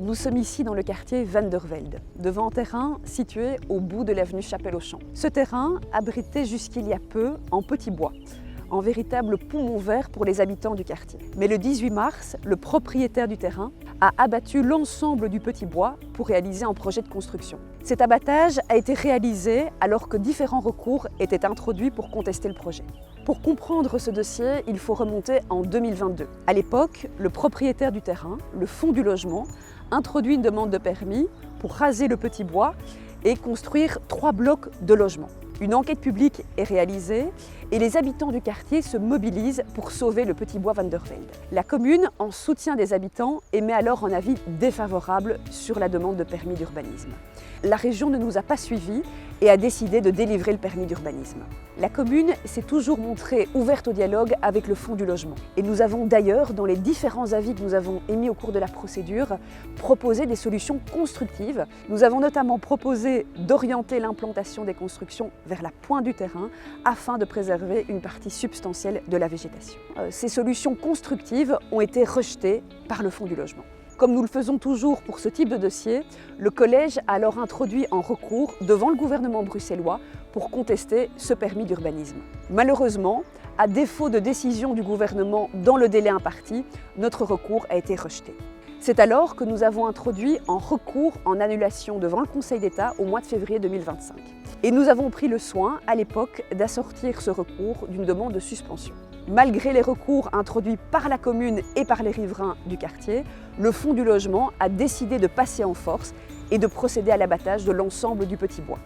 Nous sommes ici dans le quartier Van der Velde, devant un terrain situé au bout de l'avenue Chapelle-Auchamp. Ce terrain abritait jusqu'il y a peu en petit bois, en véritable poumon vert pour les habitants du quartier. Mais le 18 mars, le propriétaire du terrain a abattu l'ensemble du petit bois pour réaliser un projet de construction. Cet abattage a été réalisé alors que différents recours étaient introduits pour contester le projet. Pour comprendre ce dossier, il faut remonter en 2022. À l'époque, le propriétaire du terrain, le Fonds du logement, introduit une demande de permis pour raser le petit bois et construire 3 blocs de logements. Une enquête publique est réalisée et les habitants du quartier se mobilisent pour sauver le petit bois Van der Velde. La commune, en soutien des habitants, émet alors un avis défavorable sur la demande de permis d'urbanisme. La région ne nous a pas suivis et a décidé de délivrer le permis d'urbanisme. La commune s'est toujours montrée ouverte au dialogue avec le Fonds du logement. Et nous avons d'ailleurs, dans les différents avis que nous avons émis au cours de la procédure, proposé des solutions constructives. Nous avons notamment proposé d'orienter l'implantation des constructions vers la pointe du terrain afin de préserver une partie substantielle de la végétation. Ces solutions constructives ont été rejetées par le Fonds du logement. Comme nous le faisons toujours pour ce type de dossier, le collège a alors introduit un recours devant le gouvernement bruxellois pour contester ce permis d'urbanisme. Malheureusement, à défaut de décision du gouvernement dans le délai imparti, notre recours a été rejeté. C'est alors que nous avons introduit un recours en annulation devant le Conseil d'État au mois de février 2025. Et nous avons pris le soin, à l'époque, d'assortir ce recours d'une demande de suspension. Malgré les recours introduits par la commune et par les riverains du quartier, le Fonds du logement a décidé de passer en force et de procéder à l'abattage de l'ensemble du petit bois.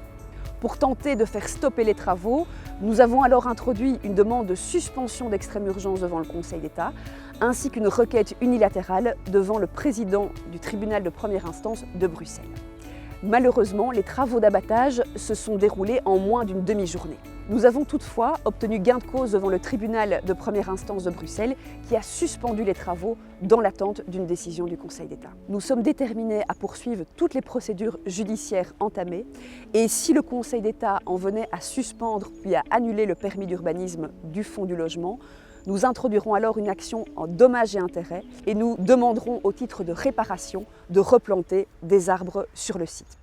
Pour tenter de faire stopper les travaux, nous avons alors introduit une demande de suspension d'extrême urgence devant le Conseil d'État, ainsi qu'une requête unilatérale devant le président du tribunal de première instance de Bruxelles. Malheureusement, les travaux d'abattage se sont déroulés en moins d'une demi-journée. Nous avons toutefois obtenu gain de cause devant le tribunal de première instance de Bruxelles qui a suspendu les travaux dans l'attente d'une décision du Conseil d'État. Nous sommes déterminés à poursuivre toutes les procédures judiciaires entamées et si le Conseil d'État en venait à suspendre puis à annuler le permis d'urbanisme du Fonds du logement, nous introduirons alors une action en dommages et intérêts et nous demanderons au titre de réparation de replanter des arbres sur le site.